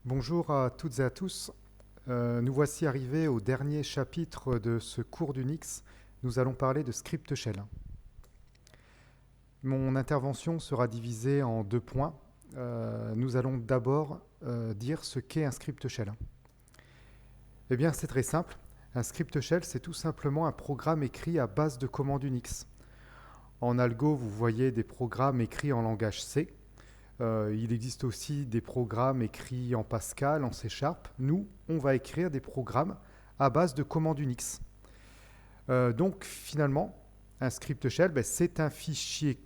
Bonjour à toutes et à tous. Nous voici arrivés au dernier chapitre de ce cours d'Unix. Nous allons parler de script shell. Mon intervention sera divisée en deux points. Nous allons d'abord dire ce qu'est un script shell. Eh bien, c'est très simple. Un script shell, c'est tout simplement un programme écrit à base de commandes Unix. En algo, vous voyez des programmes écrits en langage C. Il existe aussi des programmes écrits en Pascal, en C#. Nous, on va écrire des programmes à base de commandes Unix. Donc finalement, un script shell, c'est un fichier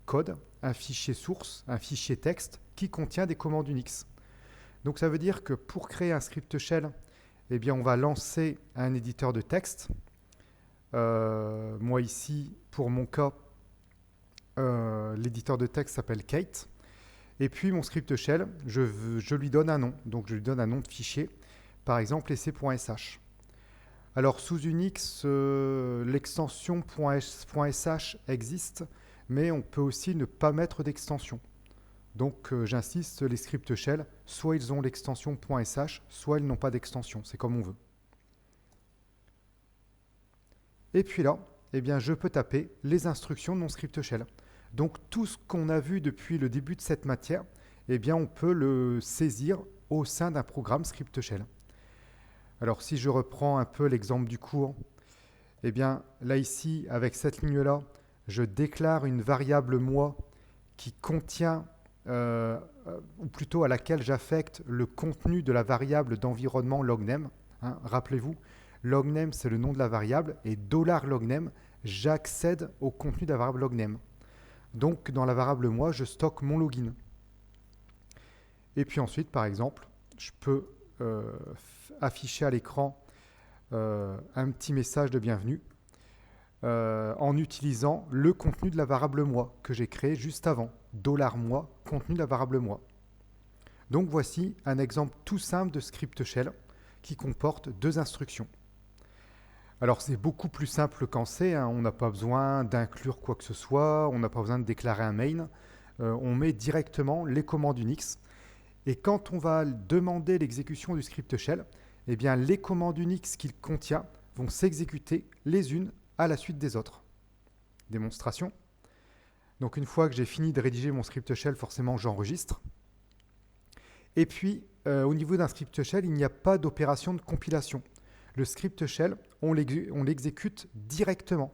code, un fichier source, un fichier texte qui contient des commandes Unix. Donc ça veut dire que pour créer un script shell, eh bien, on va lancer un éditeur de texte. Moi ici, pour mon cas, l'éditeur de texte s'appelle Kate. Et puis mon script shell, je lui donne un nom. Donc je lui donne un nom de fichier, par exemple ec.sh. Alors sous Unix, l'extension .sh existe, mais on peut aussi ne pas mettre d'extension. Donc j'insiste, les scripts shell, soit ils ont l'extension .sh, soit ils n'ont pas d'extension. C'est comme on veut. Et puis là, eh bien, je peux taper les instructions de mon script shell. Donc tout ce qu'on a vu depuis le début de cette matière, eh bien, on peut le saisir au sein d'un programme script shell. Alors si je reprends un peu l'exemple du cours, eh bien là ici, avec cette ligne-là, je déclare une variable moi qui contient, ou plutôt à laquelle j'affecte le contenu de la variable d'environnement logname. Rappelez-vous, logname c'est le nom de la variable et $logname, j'accède au contenu de la variable logname. Donc dans la variable moi, je stocke mon login. Et puis ensuite, par exemple, je peux afficher à l'écran un petit message de bienvenue en utilisant le contenu de la variable moi que j'ai créé juste avant. $moi, contenu de la variable moi. Donc voici un exemple tout simple de script shell qui comporte deux instructions. Alors c'est beaucoup plus simple qu'en C, on n'a pas besoin d'inclure quoi que ce soit, on n'a pas besoin de déclarer un main, on met directement les commandes Unix. Et quand on va demander l'exécution du script shell, eh bien les commandes Unix qu'il contient vont s'exécuter les unes à la suite des autres. Démonstration. Donc une fois que j'ai fini de rédiger mon script shell, forcément j'enregistre. Et puis au niveau d'un script shell, il n'y a pas d'opération de compilation. Le script shell, on l'exécute directement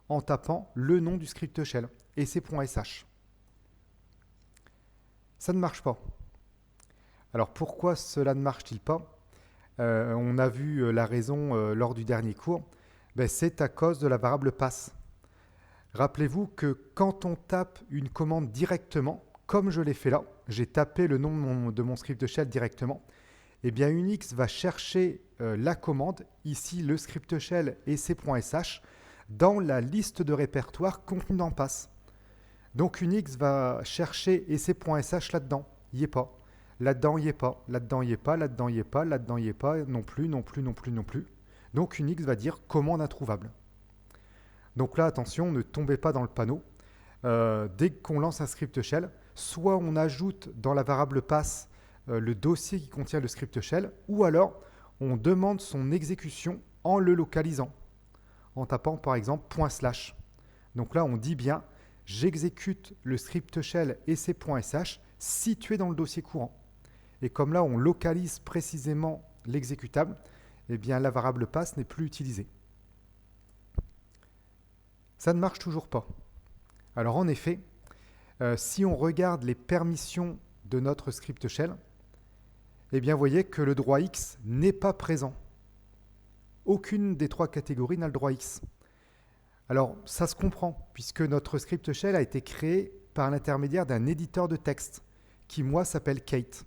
en tapant le nom du script shell, ec.sh. Ça ne marche pas. Alors pourquoi cela ne marche-t-il pas? On a vu la raison lors du dernier cours. C'est à cause de la variable pass. Rappelez-vous que quand on tape une commande directement, comme je l'ai fait là, j'ai tapé le nom de mon script shell directement, eh bien Unix va chercher la commande, ici le script shell ec.sh, dans la liste de répertoire contenue dans pass. Donc Unix va chercher ec.sh là-dedans, il n'y est pas. Là-dedans, il n'y est pas. Là-dedans, il n'y est pas. Là-dedans, il n'y est pas. Là-dedans, il n'y est pas. Non plus, non plus, non plus, non plus. Donc Unix va dire commande introuvable. Donc là, attention, ne tombez pas dans le panneau. Dès qu'on lance un script shell, soit on ajoute dans la variable pass le dossier qui contient le script shell, ou alors on demande son exécution en le localisant, en tapant par exemple //. Donc là, on dit bien j'exécute le script shell ec.sh situé dans le dossier courant. Et comme là, on localise précisément l'exécutable, eh bien la variable pass n'est plus utilisée. Ça ne marche toujours pas. Alors en effet, si on regarde les permissions de notre script shell, eh bien vous voyez que le droit X n'est pas présent. Aucune des trois catégories n'a le droit X. Alors ça se comprend, puisque notre script shell a été créé par l'intermédiaire d'un éditeur de texte, qui moi s'appelle Kate.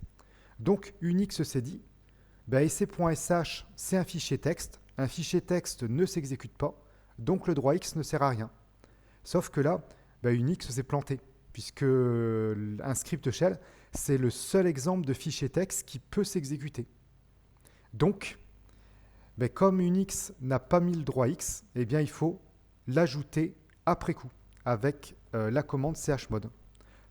Donc Unix s'est dit, ec.sh c'est un fichier texte ne s'exécute pas, donc le droit X ne sert à rien. Sauf que là, Unix s'est planté, puisque un script shell, c'est le seul exemple de fichier texte qui peut s'exécuter. Donc, comme Unix n'a pas mis le droit X, eh bien, il faut l'ajouter après coup, avec la commande chmod.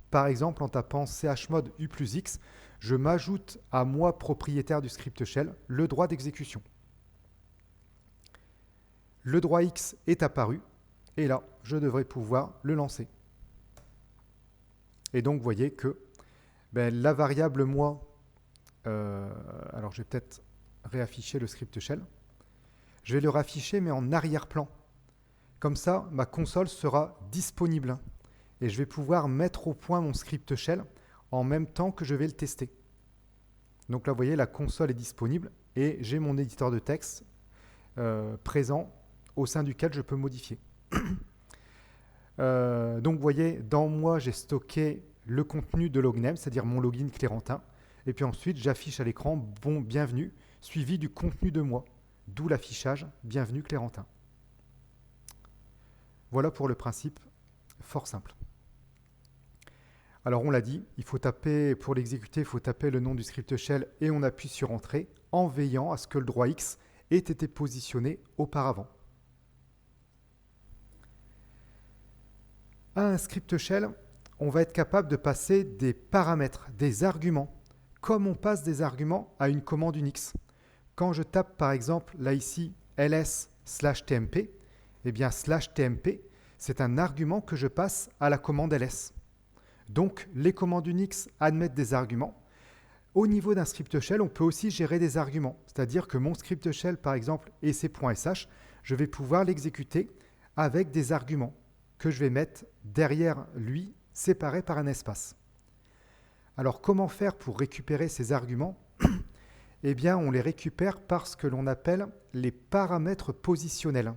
Par exemple, en tapant chmod u plus x, je m'ajoute à moi, propriétaire du script shell, le droit d'exécution. Le droit X est apparu, et là, je devrais pouvoir le lancer. Et donc, vous voyez que la variable moi, alors je vais peut-être réafficher le script shell. Je vais le réafficher, mais en arrière-plan. Comme ça, ma console sera disponible. Et je vais pouvoir mettre au point mon script shell en même temps que je vais le tester. Donc là, vous voyez, la console est disponible et j'ai mon éditeur de texte présent au sein duquel je peux modifier. Donc vous voyez, dans moi, j'ai stocké le contenu de logname, c'est-à-dire mon login Clérentin. Et puis ensuite, j'affiche à l'écran « Bon, bienvenue » suivi du contenu de moi, d'où l'affichage « Bienvenue Clérentin ». Voilà pour le principe fort simple. Alors on l'a dit, il faut taper, pour l'exécuter, il faut taper le nom du script shell et on appuie sur Entrée en veillant à ce que le droit X ait été positionné auparavant. À un script shell, on va être capable de passer des paramètres, des arguments, comme on passe des arguments à une commande Unix. Quand je tape par exemple là ici ls/tmp, eh bien /tmp, c'est un argument que je passe à la commande ls. Donc les commandes Unix admettent des arguments. Au niveau d'un script shell, on peut aussi gérer des arguments. C'est-à-dire que mon script shell, par exemple, ec.sh, je vais pouvoir l'exécuter avec des arguments que je vais mettre derrière lui, séparés par un espace. Alors comment faire pour récupérer ces arguments? Eh bien, on les récupère par ce que l'on appelle les paramètres positionnels.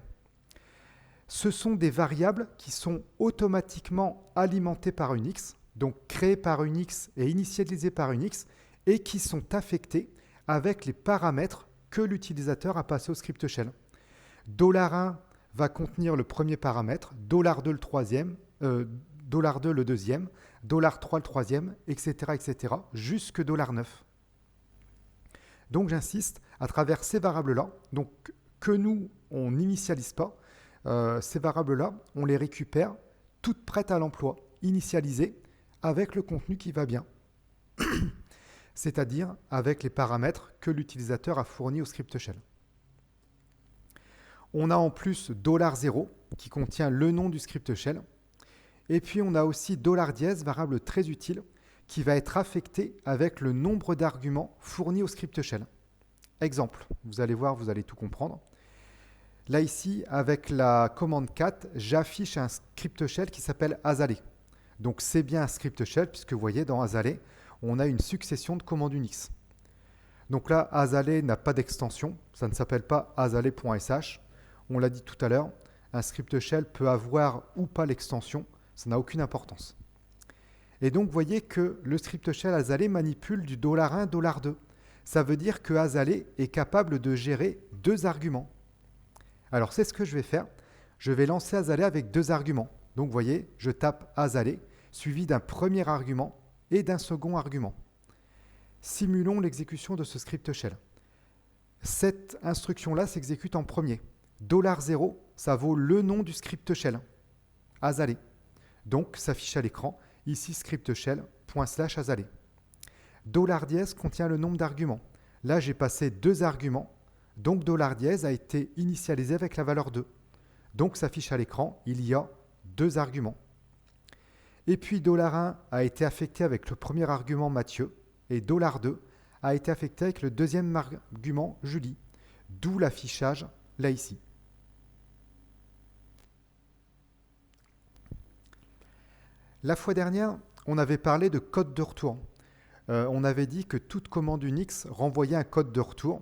Ce sont des variables qui sont automatiquement alimentées par Unix, donc créées par Unix et initialisées par Unix, et qui sont affectées avec les paramètres que l'utilisateur a passés au script shell. $1 va contenir le premier paramètre, $2 le troisième, $2 le deuxième, $3 le troisième, etc., etc., jusque $9. Donc j'insiste, à travers ces variables-là, donc que nous, on n'initialise pas, ces variables-là, on les récupère toutes prêtes à l'emploi, initialisées, avec le contenu qui va bien. C'est-à-dire avec les paramètres que l'utilisateur a fournis au script shell. On a en plus $0 qui contient le nom du script shell. Et puis on a aussi $, variable très utile, qui va être affecté avec le nombre d'arguments fournis au script shell. Exemple, vous allez voir, vous allez tout comprendre. Là ici, avec la commande cat, j'affiche un script shell qui s'appelle Azalea. Donc c'est bien un script shell, puisque vous voyez dans Azalea, on a une succession de commandes Unix. Donc là, Azalea n'a pas d'extension, ça ne s'appelle pas azalea.sh. On l'a dit tout à l'heure, un script shell peut avoir ou pas l'extension, ça n'a aucune importance. Et donc, vous voyez que le script shell Azalea manipule du $1, $2. Ça veut dire que Azalea est capable de gérer deux arguments. Alors, c'est ce que je vais faire. Je vais lancer Azalea avec deux arguments. Donc, vous voyez, je tape Azalea, suivi d'un premier argument et d'un second argument. Simulons l'exécution de ce script shell. Cette instruction-là s'exécute en premier. $0, ça vaut le nom du script shell, Azalea. Donc, s'affiche à l'écran, ici script shell./Azalea. $, contient le nombre d'arguments. Là, j'ai passé deux arguments, donc $, a été initialisé avec la valeur 2. Donc, s'affiche à l'écran, il y a deux arguments. Et puis, $1 a été affecté avec le premier argument Mathieu, et $2 a été affecté avec le deuxième argument Julie, d'où l'affichage là ici. La fois dernière, on avait parlé de code de retour. On avait dit que toute commande Unix renvoyait un code de retour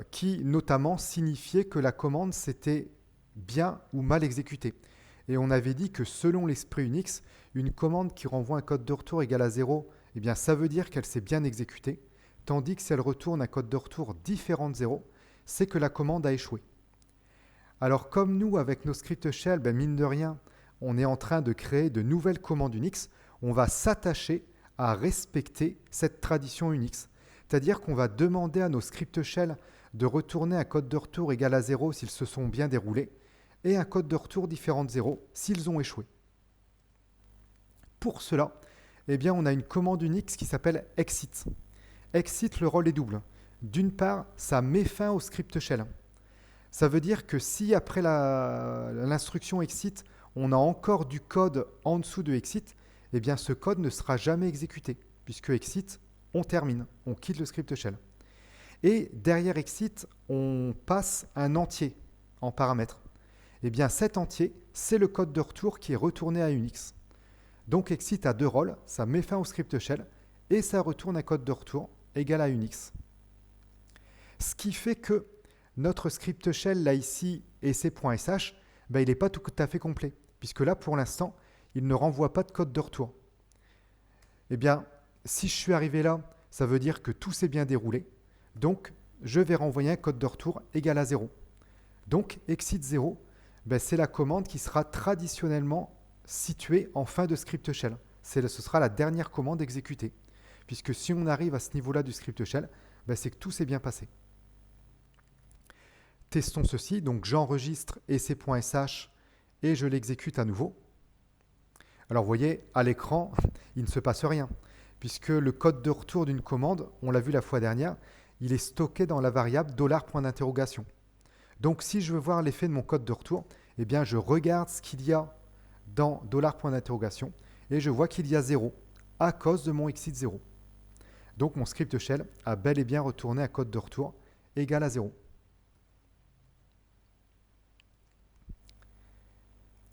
qui notamment signifiait que la commande s'était bien ou mal exécutée. Et on avait dit que selon l'esprit Unix, une commande qui renvoie un code de retour égal à 0, eh bien, ça veut dire qu'elle s'est bien exécutée, tandis que si elle retourne un code de retour différent de 0, c'est que la commande a échoué. Alors comme nous, avec nos scripts shell, mine de rien, on est en train de créer de nouvelles commandes Unix, on va s'attacher à respecter cette tradition Unix. C'est-à-dire qu'on va demander à nos scripts shell de retourner un code de retour égal à 0 s'ils se sont bien déroulés et un code de retour différent de 0 s'ils ont échoué. Pour cela, eh bien, on a une commande Unix qui s'appelle exit. Exit, le rôle est double. D'une part, ça met fin au script shell. Ça veut dire que si après l'instruction exit, on a encore du code en dessous de exit, eh bien ce code ne sera jamais exécuté, puisque exit, on termine, on quitte le script shell. Et derrière exit, on passe un entier en paramètre. Eh bien cet entier, c'est le code de retour qui est retourné à Unix. Donc exit a deux rôles, ça met fin au script shell et ça retourne un code de retour égal à Unix. Ce qui fait que notre script shell, là ici, ec.sh, ben, il n'est pas tout à fait complet, puisque là, pour l'instant, il ne renvoie pas de code de retour. Eh bien, si je suis arrivé là, ça veut dire que tout s'est bien déroulé. Donc, je vais renvoyer un code de retour égal à 0. Donc, exit 0, ben, c'est la commande qui sera traditionnellement située en fin de script shell. Ce sera la dernière commande exécutée. Puisque si on arrive à ce niveau-là du script shell, ben, c'est que tout s'est bien passé. Testons ceci, donc j'enregistre ec.sh et je l'exécute à nouveau. Alors vous voyez, à l'écran, il ne se passe rien, puisque le code de retour d'une commande, on l'a vu la fois dernière, il est stocké dans la variable $.d'interrogation. Donc si je veux voir l'effet de mon code de retour, eh bien je regarde ce qu'il y a dans $.d'interrogation et je vois qu'il y a 0 à cause de mon exit 0. Donc mon script shell a bel et bien retourné un code de retour égal à 0.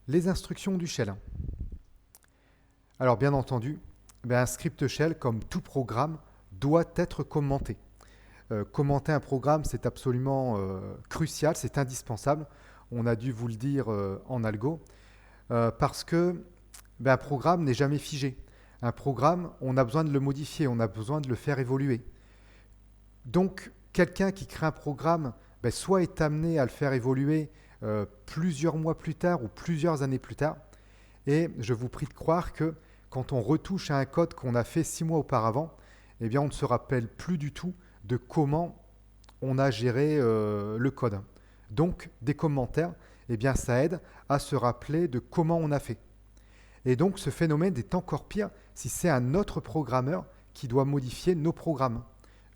Les instructions du shell. Alors bien entendu, un script shell, comme tout programme, doit être commenté. Commenter un programme, c'est absolument crucial, c'est indispensable. On a dû vous le dire en algo, parce que un programme n'est jamais figé. Un programme, on a besoin de le modifier, on a besoin de le faire évoluer. Donc, quelqu'un qui crée un programme, soit est amené à le faire évoluer plusieurs mois plus tard ou plusieurs années plus tard. Et je vous prie de croire que quand on retouche à un code qu'on a fait 6 mois auparavant, eh bien on ne se rappelle plus du tout de comment on a géré le code. Donc des commentaires, eh bien ça aide à se rappeler de comment on a fait. Et donc ce phénomène est encore pire si c'est un autre programmeur qui doit modifier nos programmes.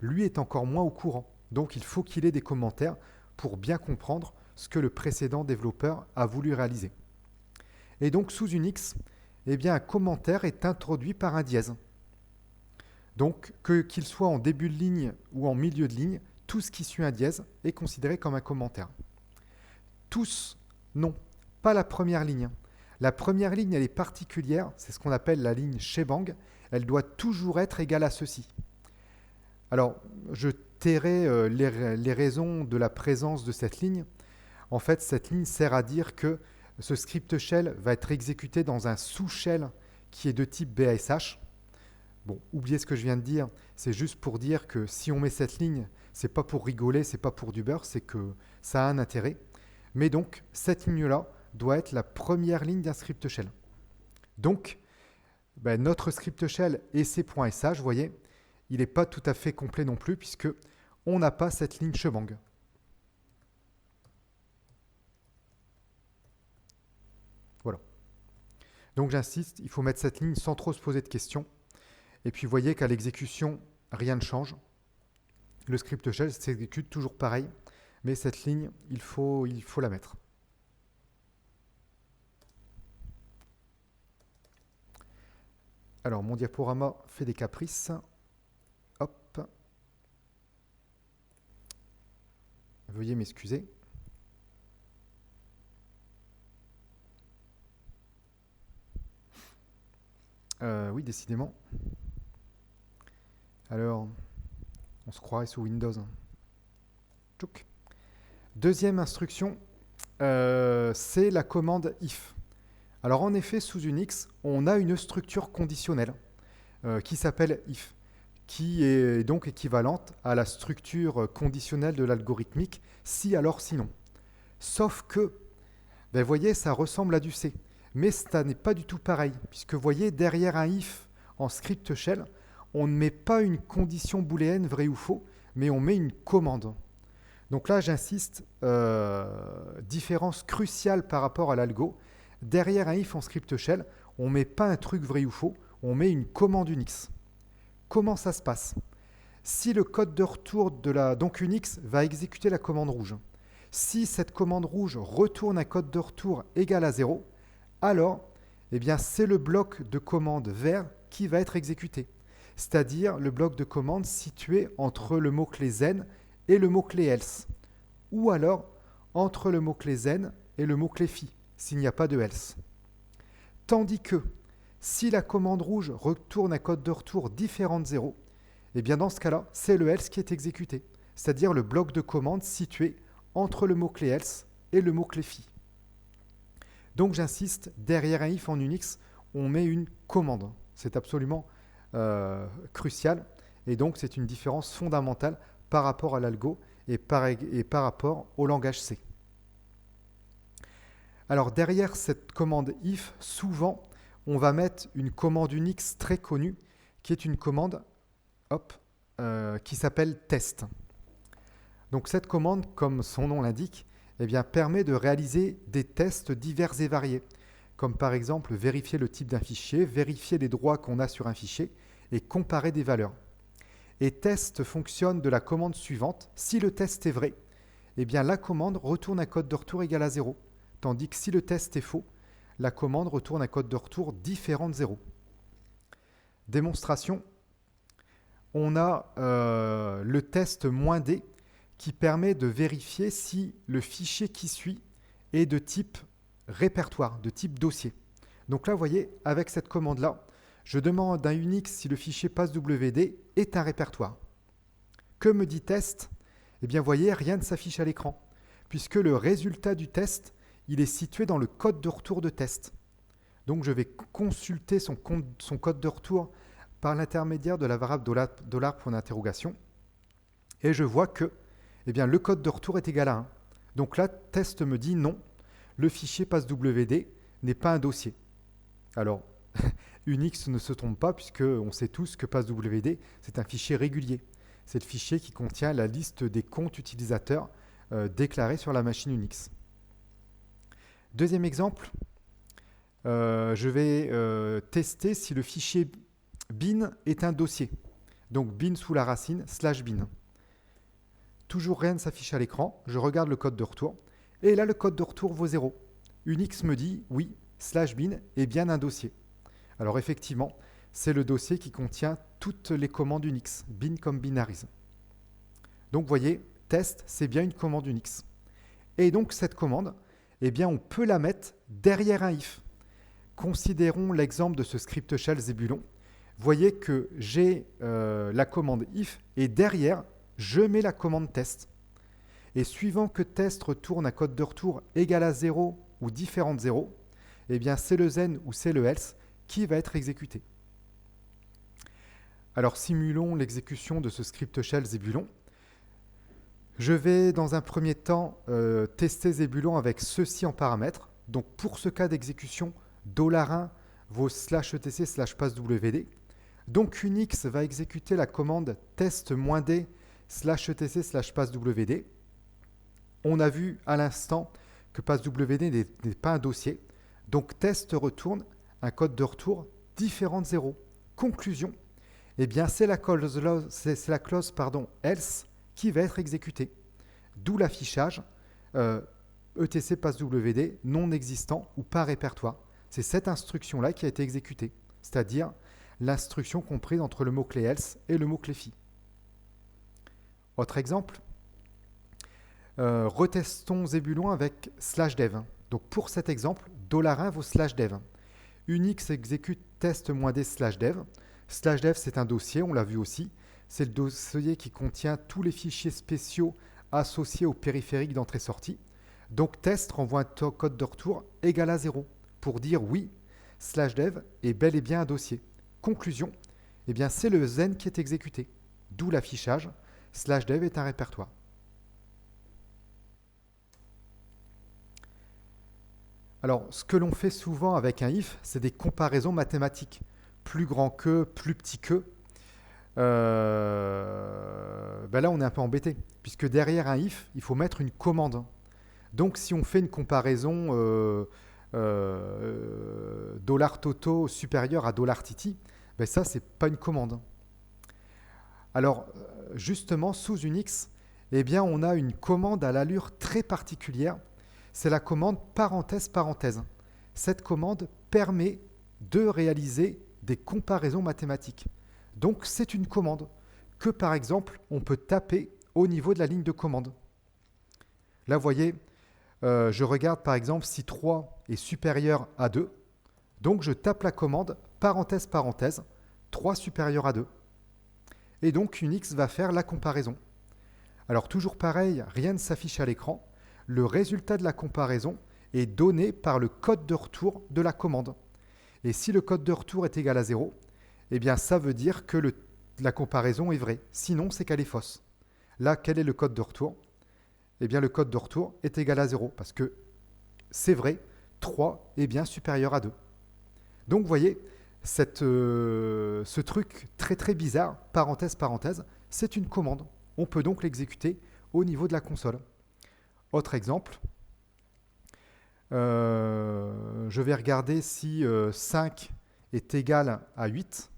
Lui est encore moins au courant. Donc il faut qu'il ait des commentaires pour bien comprendre ce que le précédent développeur a voulu réaliser. Et donc sous Unix, eh bien, un commentaire est introduit par un dièse. Donc qu'il soit en début de ligne ou en milieu de ligne, tout ce qui suit un dièse est considéré comme un commentaire. Tous, non, pas la première ligne. La première ligne, elle est particulière, c'est ce qu'on appelle la ligne shebang, elle doit toujours être égale à ceci. Alors, je tairai les raisons de la présence de cette ligne. En fait, cette ligne sert à dire que ce script shell va être exécuté dans un sous-shell qui est de type BASH. Bon, oubliez ce que je viens de dire, c'est juste pour dire que si on met cette ligne, c'est pas pour rigoler, c'est pas pour du beurre, c'est que ça a un intérêt. Mais donc, cette ligne-là doit être la première ligne d'un script shell. Donc, notre script shell ec.sh, vous voyez, il n'est pas tout à fait complet non plus, puisque on n'a pas cette ligne shebang. Voilà. Donc j'insiste, il faut mettre cette ligne sans trop se poser de questions. Et puis vous voyez qu'à l'exécution, rien ne change. Le script shell s'exécute toujours pareil, mais cette ligne, il faut la mettre. Alors mon diaporama fait des caprices. Hop. Veuillez m'excuser. Oui, décidément. Alors, on se croirait sous Windows. Tchouk. Deuxième instruction, c'est la commande if. Alors en effet, sous Unix, on a une structure conditionnelle qui s'appelle if, qui est donc équivalente à la structure conditionnelle de l'algorithmique, si alors sinon. Sauf que, vous voyez, ça ressemble à du C. Mais ça n'est pas du tout pareil, puisque vous voyez, derrière un if en script shell, on ne met pas une condition booléenne vrai ou faux, mais on met une commande. Donc là, j'insiste, différence cruciale par rapport à l'algo. Derrière un if en script shell, on ne met pas un truc vrai ou faux, on met une commande Unix. Comment ça se passe? Si le code de retour donc Unix va exécuter la commande rouge, si cette commande rouge retourne un code de retour égal à 0, alors eh bien, c'est le bloc de commande vert qui va être exécuté, c'est-à-dire le bloc de commande situé entre le mot-clé zen et le mot-clé else, ou alors entre le mot-clé zen et le mot-clé phi, s'il n'y a pas de else. Tandis que si la commande rouge retourne un code de retour différent de 0, eh bien dans ce cas-là, c'est le else qui est exécuté, c'est-à-dire le bloc de commande situé entre le mot-clé else et le mot-clé phi. Donc j'insiste, derrière un if en Unix, on met une commande. C'est absolument crucial, et donc c'est une différence fondamentale par rapport à l'algo et par rapport au langage C. Alors derrière cette commande if, souvent, on va mettre une commande Unix très connue, qui est une commande qui s'appelle test. Donc cette commande, comme son nom l'indique, eh bien, permet de réaliser des tests divers et variés, comme par exemple vérifier le type d'un fichier, vérifier les droits qu'on a sur un fichier et comparer des valeurs. Et test fonctionne de la commande suivante. Si le test est vrai, eh bien, la commande retourne un code de retour égal à 0, tandis que si le test est faux, la commande retourne un code de retour différent de 0. Démonstration, on a le test -d qui permet de vérifier si le fichier qui suit est de type répertoire, de type dossier. Donc là, vous voyez, avec cette commande-là, je demande à Unix si le fichier passwd est un répertoire. Que me dit test? Eh bien, vous voyez, rien ne s'affiche à l'écran, puisque le résultat du test, il est situé dans le code de retour de test. Donc, je vais consulter son code de retour par l'intermédiaire de la variable $, et je vois que eh bien, le code de retour est égal à 1. Donc là, test me dit non, le fichier passwd n'est pas un dossier. Alors, Unix ne se trompe pas, puisqu'on sait tous que passwd, c'est un fichier régulier. C'est le fichier qui contient la liste des comptes utilisateurs déclarés sur la machine Unix. Deuxième exemple, je vais tester si le fichier bin est un dossier. Donc bin sous la racine /bin. Toujours rien ne s'affiche à l'écran, je regarde le code de retour, et là le code de retour vaut 0. Unix me dit oui, /bin est bien un dossier. Alors effectivement, c'est le dossier qui contient toutes les commandes Unix, bin comme binaries. Donc vous voyez, test, c'est bien une commande Unix. Et donc cette commande, eh bien on peut la mettre derrière un if. Considérons l'exemple de ce script shell Zebulon. Vous voyez que j'ai la commande if et derrière, je mets la commande test. Et suivant que test retourne un code de retour égal à 0 ou différent de 0, eh bien c'est le zen ou c'est le else qui va être exécuté. Alors simulons l'exécution de ce script shell Zebulon. Je vais dans un premier temps tester Zebulon avec ceci en paramètres. Donc pour ce cas d'exécution, $1 vaut /etc/passwd. Donc Unix va exécuter la commande test-d /etc/passwd. On a vu à l'instant que passwd n'est pas un dossier. Donc test retourne un code de retour différent de 0. Conclusion, eh bien c'est la clause else qui va être exécutée. D'où l'affichage etc passwd non existant ou pas répertoire. C'est cette instruction-là qui a été exécutée, c'est-à-dire l'instruction comprise entre le mot-clé else et le mot-clé phi. Autre exemple, retestons Zebulon avec /dev. Donc pour cet exemple, $1 vaut /dev. Unix exécute test-d /dev. /dev, c'est un dossier, on l'a vu aussi. C'est le dossier qui contient tous les fichiers spéciaux associés au périphérique d'entrée-sortie. Donc test renvoie un code de retour égal à 0 pour dire oui, /dev est bel et bien un dossier. Conclusion, eh bien c'est le zen qui est exécuté, d'où l'affichage /dev est un répertoire. Alors, ce que l'on fait souvent avec un if, c'est des comparaisons mathématiques. Plus grand que, plus petit que. Là, on est un peu embêté, puisque derrière un if, il faut mettre une commande. Donc, si on fait une comparaison $toto supérieur à $titi, Ben ça, c'est pas une commande. Alors, justement, sous Unix, eh bien, on a une commande à l'allure très particulière. C'est la commande parenthèse parenthèse. Cette commande permet de réaliser des comparaisons mathématiques. Donc, c'est une commande que, par exemple, on peut taper au niveau de la ligne de commande. Là, vous voyez, je regarde par exemple si 3 est supérieur à 2. Donc, je tape la commande parenthèse parenthèse 3 supérieur à 2. Et donc, Unix va faire la comparaison. Alors, toujours pareil, rien ne s'affiche à l'écran. Le résultat de la comparaison est donné par le code de retour de la commande. Et si le code de retour est égal à 0, eh bien, ça veut dire que la comparaison est vraie. Sinon, c'est qu'elle est fausse. Là, quel est le code de retour? Eh bien, le code de retour est égal à 0 parce que c'est vrai, 3 est bien supérieur à 2. Donc, vous voyez, ce truc très très bizarre, parenthèse, parenthèse, c'est une commande. On peut donc l'exécuter au niveau de la console. Autre exemple, je vais regarder si 5 est égal à 8.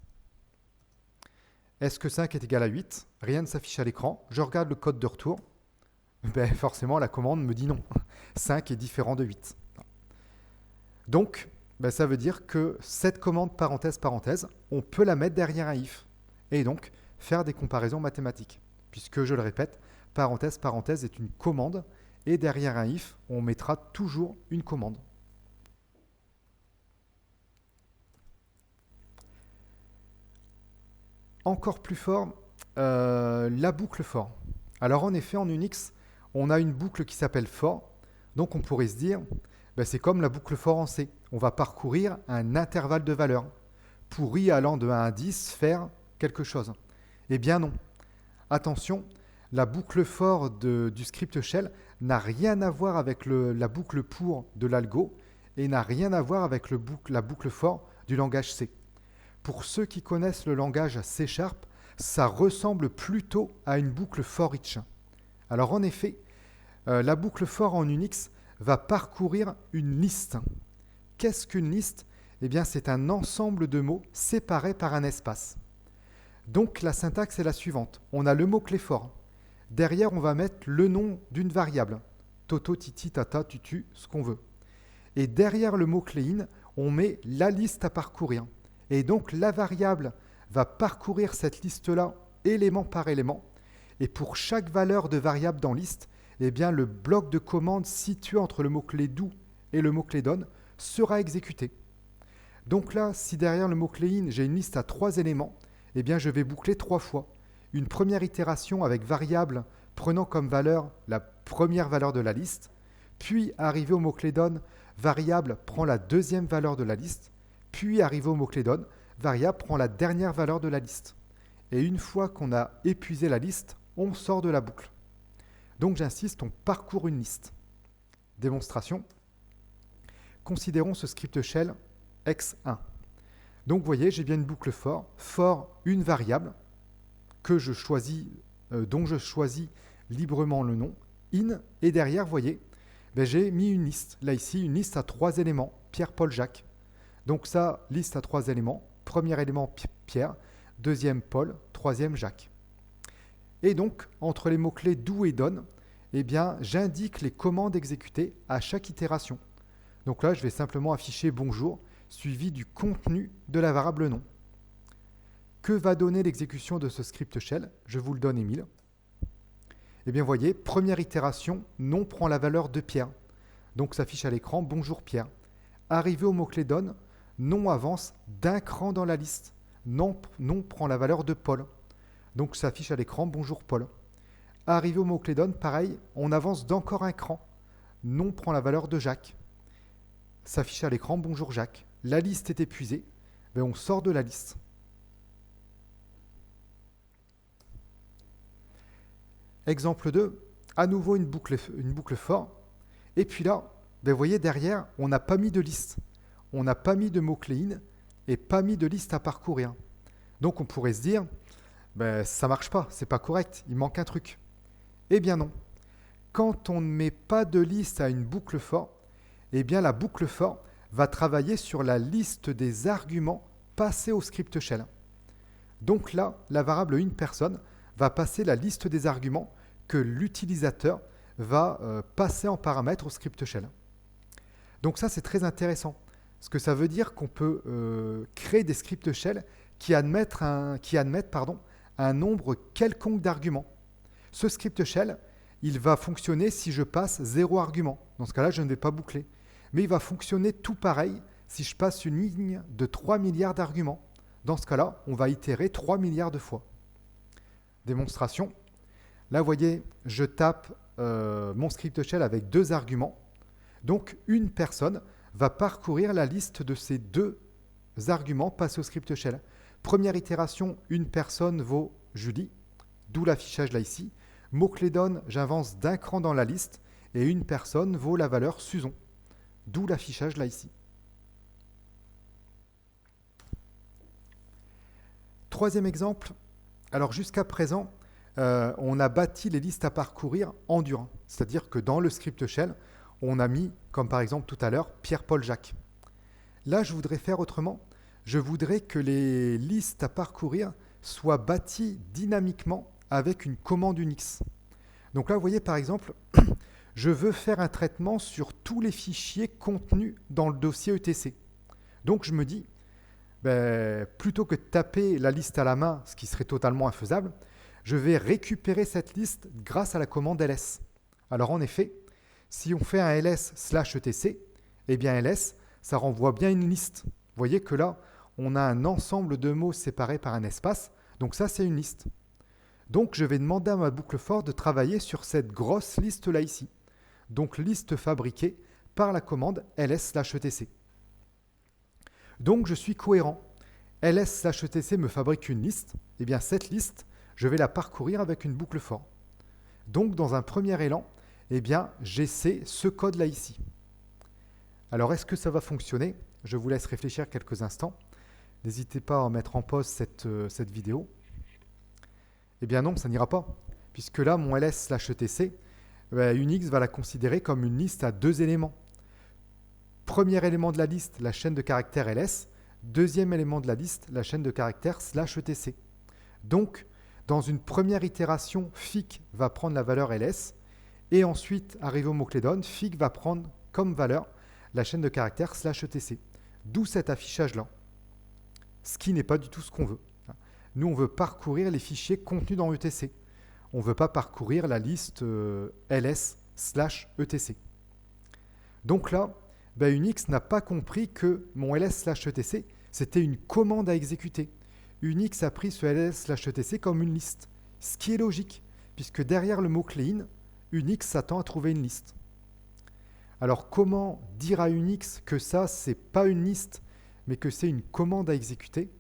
Est-ce que 5 est égal à 8? Rien ne s'affiche à l'écran. Je regarde le code de retour. Ben, forcément, la commande me dit non. 5 est différent de 8. Donc, ben, ça veut dire que cette commande parenthèse parenthèse, on peut la mettre derrière un if et donc faire des comparaisons mathématiques. Puisque, je le répète, parenthèse parenthèse est une commande et derrière un if, on mettra toujours une commande. Encore plus fort, la boucle for. Alors en effet, en Unix, on a une boucle qui s'appelle for. Donc on pourrait se dire, ben c'est comme la boucle for en C. On va parcourir un intervalle de valeurs pour y allant de 1 à 10 faire quelque chose. Eh bien non. Attention, la boucle for du script shell n'a rien à voir avec la boucle pour de l'algo et n'a rien à voir avec la boucle for du langage C. Pour ceux qui connaissent le langage C#, ça ressemble plutôt à une boucle for each. Alors en effet, la boucle for en Unix va parcourir une liste. Qu'est-ce qu'une liste? Eh bien, c'est un ensemble de mots séparés par un espace. Donc la syntaxe est la suivante. On a le mot-clé for. Derrière, on va mettre le nom d'une variable. Toto, titi, tata, tutu, ce qu'on veut. Et derrière le mot-clé in, on met la liste à parcourir. Et donc la variable va parcourir cette liste-là élément par élément. Et pour chaque valeur de variable dans liste, eh bien, le bloc de commande situé entre le mot-clé do et le mot-clé done sera exécuté. Donc là, si derrière le mot-clé in, j'ai une liste à 3 éléments, eh bien, je vais boucler 3 fois. Une première itération avec variable prenant comme valeur la première valeur de la liste, puis arrivé au mot-clé done, variable prend la deuxième valeur de la liste, puis arrivé au mot-clé done, variable prend la dernière valeur de la liste. Et une fois qu'on a épuisé la liste, on sort de la boucle. Donc j'insiste, on parcourt une liste. Démonstration. Considérons ce script shell x1. Donc vous voyez, j'ai bien une boucle for une variable que je choisis, dont je choisis librement le nom, in, et derrière, vous voyez, ben, j'ai mis une liste. Là ici, une liste à 3 éléments, Pierre, Paul, Jacques. Donc ça, liste à 3 éléments. Premier élément, Pierre. Deuxième, Paul. Troisième, Jacques. Et donc, entre les mots-clés do et done, eh bien, j'indique les commandes exécutées à chaque itération. Donc là, je vais simplement afficher bonjour, suivi du contenu de la variable nom. Que va donner l'exécution de ce script shell? Je vous le donne, Émile. Eh bien, vous voyez, première itération, nom prend la valeur de Pierre. Donc, s'affiche à l'écran bonjour Pierre. Arrivé au mot-clé done, nom avance d'un cran dans la liste. Nom prend la valeur de Paul. Donc, s'affiche à l'écran bonjour Paul. Arrivé au mot-clé done, pareil, on avance d'encore un cran. Nom prend la valeur de Jacques. S'affiche à l'écran bonjour Jacques. La liste est épuisée. Ben, on sort de la liste. Exemple 2, à nouveau une boucle for. Et puis là, ben vous voyez derrière, on n'a pas mis de liste. On n'a pas mis de mot-clé in et pas mis de liste à parcourir. Donc on pourrait se dire, ben, ça ne marche pas, c'est pas correct, il manque un truc. Eh bien non. Quand on ne met pas de liste à une boucle for, eh bien la boucle for va travailler sur la liste des arguments passer au script shell. Donc là, la variable une personne va passer la liste des arguments que l'utilisateur va passer en paramètre au script shell. Donc ça, c'est très intéressant, parce que ça veut dire qu'on peut créer des scripts shell qui admettent un nombre quelconque d'arguments. Ce script shell, il va fonctionner si je passe 0 argument. Dans ce cas-là, je ne vais pas boucler. Mais il va fonctionner tout pareil si je passe une ligne de 3 milliards d'arguments. Dans ce cas-là, on va itérer 3 milliards de fois. Démonstration. Là, vous voyez, je tape mon script shell avec 2 arguments. Donc, une personne va parcourir la liste de ces 2 arguments passés au script shell. Première itération, une personne vaut Julie, d'où l'affichage là ici. Mot-clé donne, j'avance d'un cran dans la liste, et une personne vaut la valeur Suzon, d'où l'affichage là ici. Troisième exemple, alors jusqu'à présent, on a bâti les listes à parcourir en dur, c'est-à-dire que dans le script shell, on a mis, comme par exemple tout à l'heure, Pierre, Paul, Jacques. Là, je voudrais faire autrement. Je voudrais que les listes à parcourir soient bâties dynamiquement avec une commande Unix. Donc là, vous voyez par exemple, je veux faire un traitement sur tous les fichiers contenus dans le dossier ETC. Donc je me dis, plutôt que de taper la liste à la main, ce qui serait totalement infaisable, je vais récupérer cette liste grâce à la commande ls. Alors en effet, si on fait un ls/etc, eh bien ls, ça renvoie bien une liste. Vous voyez que là, on a un ensemble de mots séparés par un espace, donc ça c'est une liste. Donc je vais demander à ma boucle for de travailler sur cette grosse liste là ici. Donc liste fabriquée par la commande ls/etc. Donc je suis cohérent. ls/etc me fabrique une liste, et bien cette liste, je vais la parcourir avec une boucle for. Donc dans un premier élan, eh bien j'essaie ce code là ici. Alors est-ce que ça va fonctionner? Je vous laisse réfléchir quelques instants. N'hésitez pas à mettre en pause cette vidéo. Eh bien non, ça n'ira pas, puisque là, mon ls/etc, Unix va la considérer comme une liste à 2 éléments. Premier élément de la liste, la chaîne de caractères ls. Deuxième élément de la liste, la chaîne de caractères /etc. Donc, dans une première itération, fic va prendre la valeur ls, et ensuite, arrivé au mot-clé donne, fic va prendre comme valeur la chaîne de caractères /etc. D'où cet affichage-là, ce qui n'est pas du tout ce qu'on veut. Nous, on veut parcourir les fichiers contenus dans ETC. On ne veut pas parcourir la liste ls/etc. Donc là, Unix n'a pas compris que mon ls/etc, c'était une commande à exécuter. Unix a pris ce ls/etc comme une liste, ce qui est logique, puisque derrière le mot-clé in, Unix s'attend à trouver une liste. Alors comment dire à Unix que ça, c'est pas une liste, mais que c'est une commande à exécuter?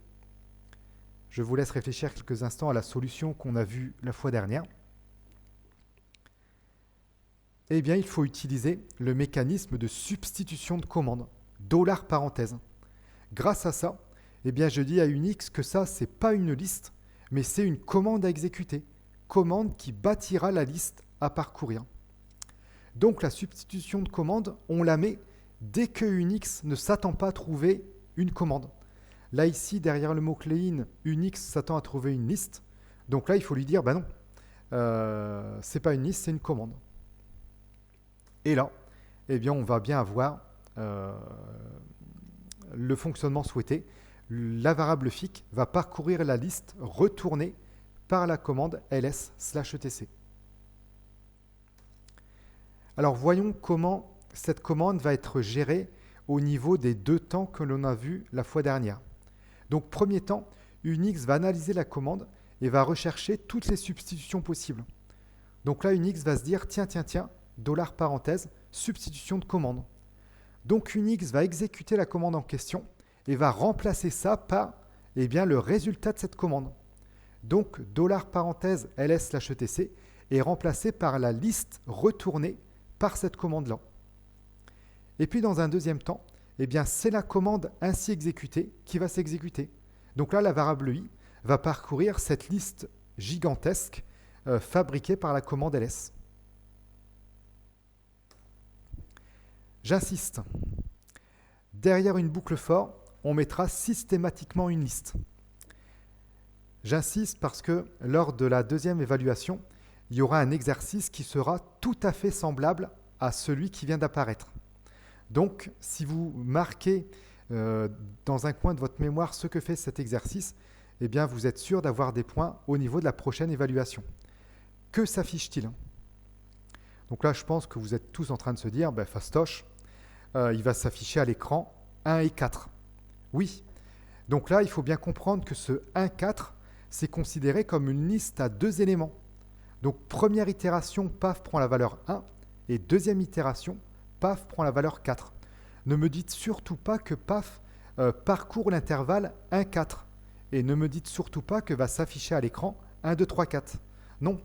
Je vous laisse réfléchir quelques instants à la solution qu'on a vue la fois dernière. Eh bien, il faut utiliser le mécanisme de substitution de commande, $parenthèse. Grâce à ça, eh bien, je dis à Unix que ça, ce n'est pas une liste, mais c'est une commande à exécuter, commande qui bâtira la liste à parcourir. Donc, la substitution de commande, on la met dès que Unix ne s'attend pas à trouver une commande. Là, ici, derrière le mot-clé in, Unix s'attend à trouver une liste. Donc là, il faut lui dire, non, ce n'est pas une liste, c'est une commande. Et là, eh bien, on va bien avoir le fonctionnement souhaité. La variable fic va parcourir la liste retournée par la commande ls/etc. Alors, voyons comment cette commande va être gérée au niveau des 2 temps que l'on a vus la fois dernière. Donc, premier temps, Unix va analyser la commande et va rechercher toutes les substitutions possibles. Donc là, Unix va se dire, tiens, $parenthèse, substitution de commande. Donc Unix va exécuter la commande en question et va remplacer ça par le résultat de cette commande. Donc $parenthèse ls/etc est remplacé par la liste retournée par cette commande-là. Et puis dans un deuxième temps, c'est la commande ainsi exécutée qui va s'exécuter. Donc là, la variable i va parcourir cette liste gigantesque fabriquée par la commande ls. J'insiste. Derrière une boucle for, on mettra systématiquement une liste. J'insiste parce que lors de la deuxième évaluation, il y aura un exercice qui sera tout à fait semblable à celui qui vient d'apparaître. Donc, si vous marquez dans un coin de votre mémoire ce que fait cet exercice, eh bien, vous êtes sûr d'avoir des points au niveau de la prochaine évaluation. Que s'affiche-t-il ? Donc là, je pense que vous êtes tous en train de se dire, fastoche, il va s'afficher à l'écran 1 et 4. Oui. Donc là, il faut bien comprendre que ce 1, 4, c'est considéré comme une liste à 2 éléments. Donc, première itération, PAF prend la valeur 1, et deuxième itération, PAF prend la valeur 4. Ne me dites surtout pas que PAF parcourt l'intervalle 1, 4. Et ne me dites surtout pas que va s'afficher à l'écran 1, 2, 3, 4. Non,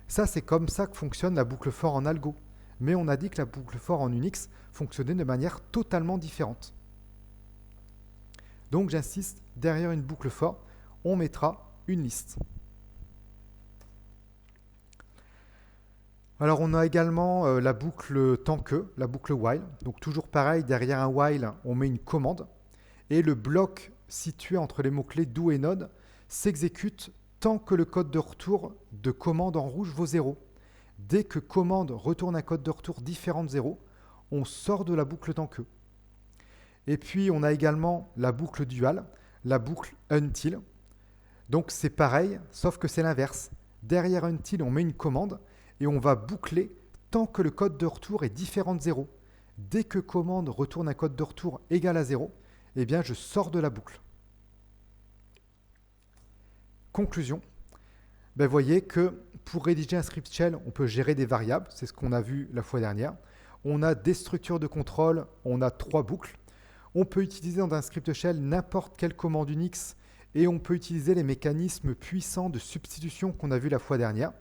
ça c'est comme ça que fonctionne la boucle for en algo. Mais on a dit que la boucle for en Unix fonctionnait de manière totalement différente. Donc j'insiste, derrière une boucle for, on mettra une liste. Alors on a également la boucle tant que, la boucle while. Donc toujours pareil, derrière un while, on met une commande. Et le bloc situé entre les mots-clés do et node s'exécute tant que le code de retour de commande en rouge vaut 0. Dès que commande retourne un code de retour différent de 0, on sort de la boucle tant que. Et puis on a également la boucle dual, la boucle until. Donc c'est pareil, sauf que c'est l'inverse. Derrière until, on met une commande et on va boucler tant que le code de retour est différent de 0. Dès que commande retourne un code de retour égal à 0, eh bien je sors de la boucle. Conclusion. Voyez que pour rédiger un script shell, on peut gérer des variables, c'est ce qu'on a vu la fois dernière. On a des structures de contrôle, on a 3 boucles. On peut utiliser dans un script shell n'importe quelle commande Unix et on peut utiliser les mécanismes puissants de substitution qu'on a vu la fois dernière.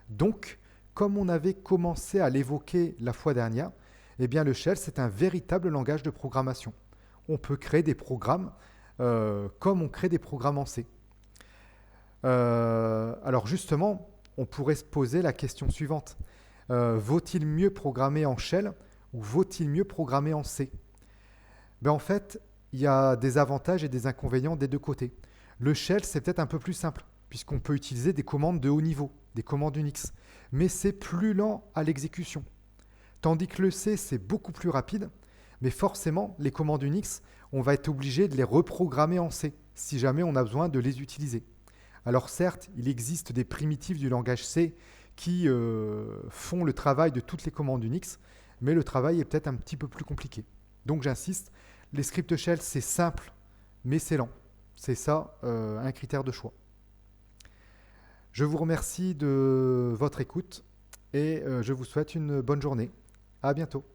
Donc, comme on avait commencé à l'évoquer la fois dernière, eh bien le shell, c'est un véritable langage de programmation. On peut créer des programmes comme on crée des programmes en C. Alors justement, on pourrait se poser la question suivante. Vaut-il mieux programmer en shell ou vaut-il mieux programmer en C ? En fait, il y a des avantages et des inconvénients des deux côtés. Le shell, c'est peut-être un peu plus simple, puisqu'on peut utiliser des commandes de haut niveau, des commandes Unix, mais c'est plus lent à l'exécution. Tandis que le C, c'est beaucoup plus rapide, mais forcément, les commandes Unix, on va être obligé de les reprogrammer en C, si jamais on a besoin de les utiliser. Alors certes, il existe des primitives du langage C qui font le travail de toutes les commandes Unix, mais le travail est peut-être un petit peu plus compliqué. Donc j'insiste, les scripts shell, c'est simple, mais c'est lent. C'est ça, un critère de choix. Je vous remercie de votre écoute et je vous souhaite une bonne journée. À bientôt.